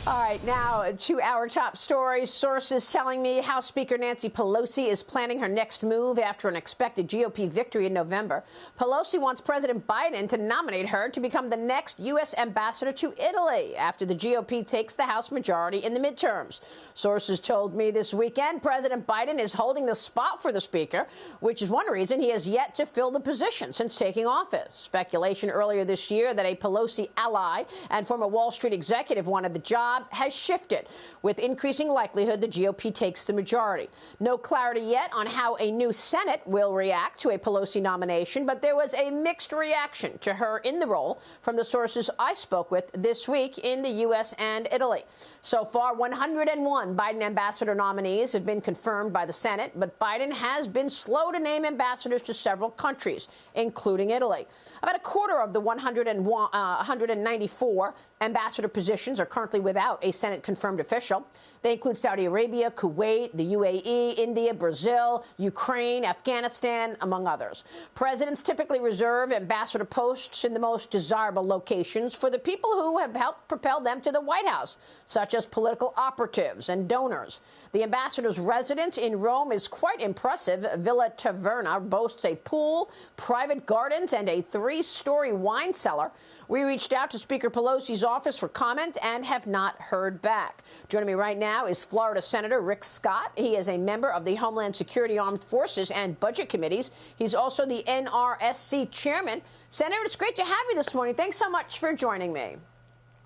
All right, now to our top stories. Sources telling me House Speaker Nancy Pelosi is planning her next move after an expected GOP victory in November. Pelosi wants President Biden to nominate her to become the next U.S. ambassador to Italy after the GOP takes the House majority in the midterms. Sources told me this weekend President Biden is holding the spot for the speaker, which is one reason he has yet to fill the position since taking office. Speculation earlier this year that a Pelosi ally and former Wall Street executive wanted the job has shifted. With increasing likelihood, the GOP takes the majority. No clarity yet on how a new Senate will react to a Pelosi nomination, but there was a mixed reaction to her in the role from the sources I spoke with this week in the U.S. and Italy. So far, 101 Biden ambassador nominees have been confirmed by the Senate, but Biden has been slow to name ambassadors to several countries, including Italy. About a quarter of the 194 ambassador positions are currently without a Senate-confirmed official. They include Saudi Arabia, Kuwait, the UAE, India, Brazil, Ukraine, Afghanistan, among others. Presidents typically reserve ambassador posts in the most desirable locations for the people who have helped propel them to the White House, such as political operatives and donors. The ambassador's residence in Rome is quite impressive. Villa Taverna boasts a pool, private gardens, and a 3-story wine cellar. We reached out to Speaker Pelosi's office for comment and have not heard back. Joining me right now is Florida Senator Rick Scott. He is a member of the Homeland Security, Armed Forces, and Budget Committees. He's also the NRSC chairman. Senator, it's great to have you this morning. Thanks so much for joining me.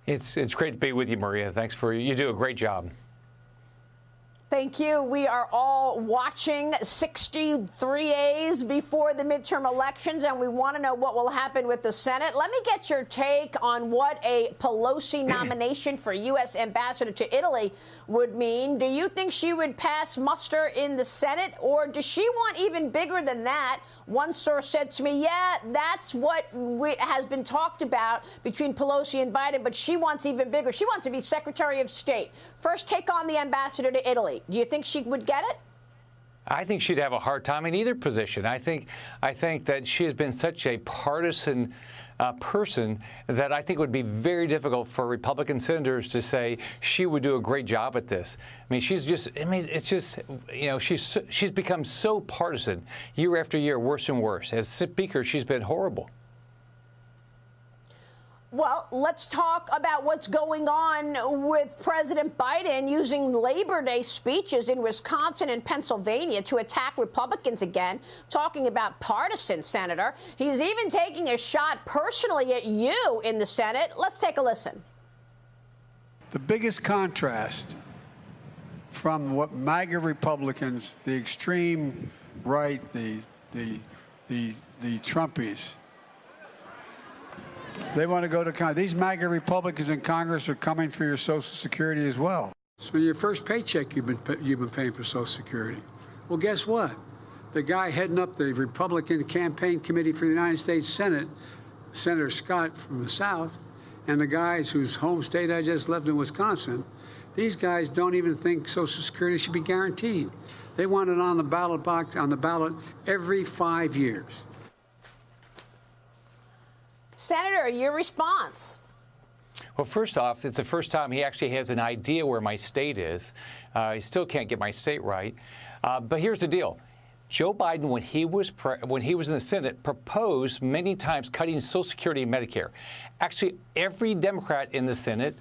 It's great to be with you, Maria. Thanks you do a great job. Thank you. We are all watching 63 days before the midterm elections, and we want to know what will happen with the Senate. Let me get your take on what a Pelosi nomination for U.S. ambassador to Italy would mean. Do you think she would pass muster in the Senate, or does she want even bigger than that? One source said to me, yeah, that's what has been talked about between Pelosi and Biden, but she wants even bigger. She wants to be Secretary of State. First, take on the ambassador to Italy. Do you think she would get it? I think she'd have a hard time in either position. I think that she has been such a partisan person that I think it would be very difficult for Republican senators to say she would do a great job at this. I mean, it's just, you know, she's become so partisan year after year, worse and worse. As Speaker, she's been horrible. Well, let's talk about what's going on with President Biden using Labor Day speeches in Wisconsin and Pennsylvania to attack Republicans again, talking about partisan, Senator. He's even taking a shot personally at you in the Senate. Let's take a listen. The biggest contrast from what MAGA Republicans, the extreme right, the Trumpies, they want to go to Congress. These MAGA Republicans in Congress are coming for your Social Security as well. So your first paycheck, you've been paying for Social Security. Well, guess what? The guy heading up the Republican Campaign Committee for the United States Senate, Senator Scott from the South, and the guys whose home state I just left in Wisconsin, these guys don't even think Social Security should be guaranteed. They want it on the ballot box, on the ballot every 5 years. Senator, your response. Well, first off, it's the first time he actually has an idea where my state is. He still can't get my state right. But here's the deal. Joe Biden, when he was in the Senate, proposed many times cutting Social Security and Medicare. Actually, every Democrat in the Senate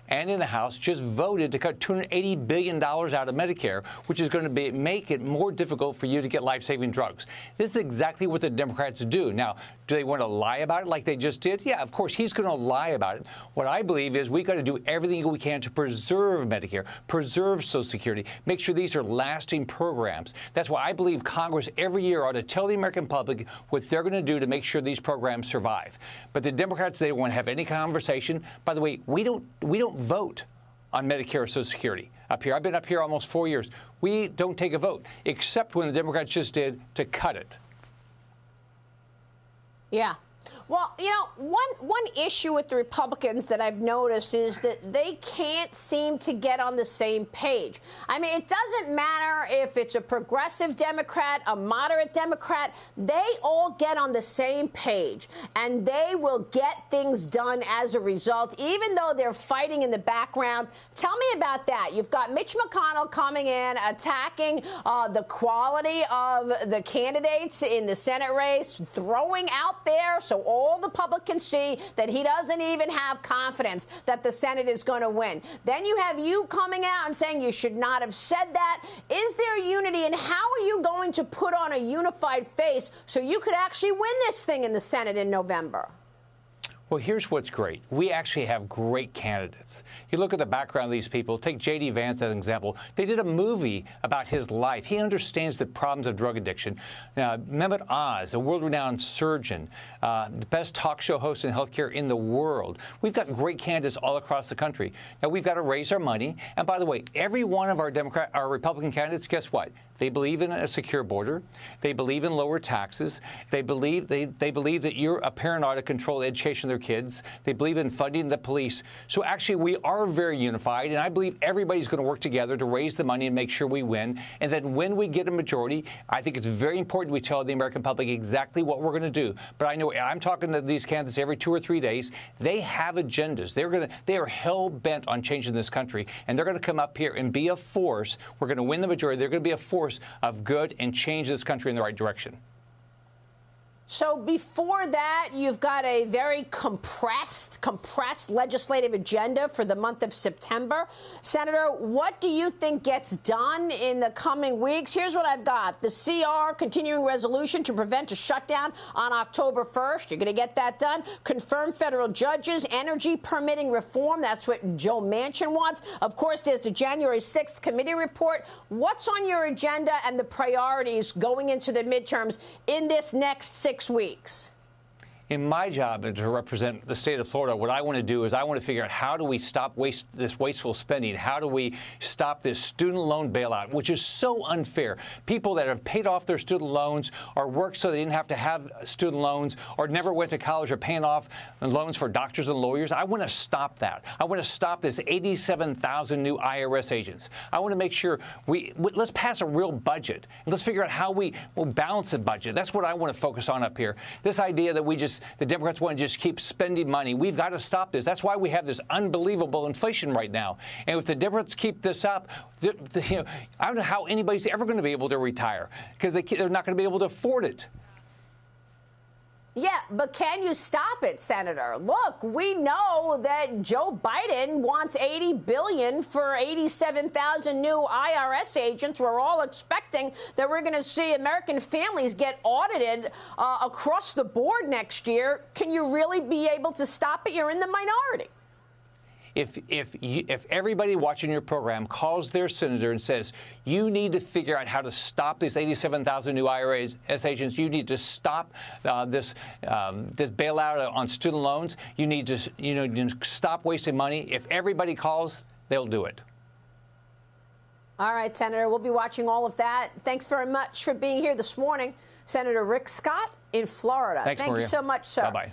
and in the House just voted to cut $280 billion out of Medicare, which is going to make it more difficult for you to get life-saving drugs. This is exactly what the Democrats do. Now, do they want to lie about it like they just did? Yeah, of course, he's going to lie about it. What I believe is we've got to do everything we can to preserve Medicare, preserve Social Security, make sure these are lasting programs. That's why I believe Congress every year ought to tell the American public what they're going to do to make sure these programs survive. But the Democrats, they don't want to have any conversation. By the way, we don't vote on Medicare or Social Security up here. I've been up here almost 4 years. We don't take a vote, except when the Democrats just did to cut it. Yeah. Well, you know, one issue with the Republicans that I've noticed is that they can't seem to get on the same page. I mean, it doesn't matter if it's a progressive Democrat, a moderate Democrat, they all get on the same page, and they will get things done as a result, even though they're fighting in the background. Tell me about that. You've got Mitch McConnell coming in, attacking the quality of the candidates in the Senate race, throwing out there so all the public can see that he doesn't even have confidence that the Senate is going to win. Then you have you coming out and saying you should not have said that. Is there unity, and how are you going to put on a unified face so you could actually win this thing in the Senate in November? Well, here's what's great. We actually have great candidates. You look at the background of these people. Take J.D. Vance as an example. They did a movie about his life. He understands the problems of drug addiction. Mehmet Oz, a world-renowned surgeon, the best talk show host in healthcare in the world. We've got great candidates all across the country. Now, we've got to raise our money. And by the way, every one of our Republican candidates, guess what? They believe in a secure border. They believe in lower taxes. They believe that a parent ought to control the education of their kids. They believe in funding the police. So actually, we are very unified, and I believe everybody's going to work together to raise the money and make sure we win. And then when we get a majority, I think it's very important we tell the American public exactly what we're going to do. But I know I'm talking to these candidates every 2 or 3 days. They have agendas. They are hell bent on changing this country, and they're going to come up here and be a force. We're going to win the majority. They're going to be a force of good and change this country in the right direction. So before that, you've got a very compressed legislative agenda for the month of September. Senator, what do you think gets done in the coming weeks? Here's what I've got. The CR, continuing resolution to prevent a shutdown on October 1st. You're going to get that done. Confirm federal judges, energy permitting reform. That's what Joe Manchin wants. Of course, there's the January 6th committee report. What's on your agenda and the priorities going into the midterms in this next 6 weeks? In my job to represent the state of Florida, what I want to do is I want to figure out how do we stop this wasteful spending? How do we stop this student loan bailout, which is so unfair? People that have paid off their student loans or worked so they didn't have to have student loans or never went to college are paying off loans for doctors and lawyers. I want to stop that. I want to stop this 87,000 new IRS agents. I want to make sure let's pass a real budget. And let's figure out how we will balance the budget. That's what I want to focus on up here. This idea that the Democrats want to just keep spending money. We've got to stop this. That's why we have this unbelievable inflation right now. And if the Democrats keep this up, I don't know how anybody's ever going to be able to retire because they're not going to be able to afford it. Yeah, but can you stop it, Senator? Look, we know that Joe Biden wants $80 billion for 87,000 new IRS agents. We're all expecting that we're going to see American families get audited across the board next year. Can you really be able to stop it? You're in the minority. If everybody watching your program calls their senator and says, you need to figure out how to stop these 87,000 new IRS agents, you need to stop this bailout on student loans, you need to stop wasting money. If everybody calls, they'll do it. All right, Senator, we'll be watching all of that. Thanks very much for being here this morning. Senator Rick Scott in Florida. Thanks, Maria. Thank you so much, sir. Bye-bye.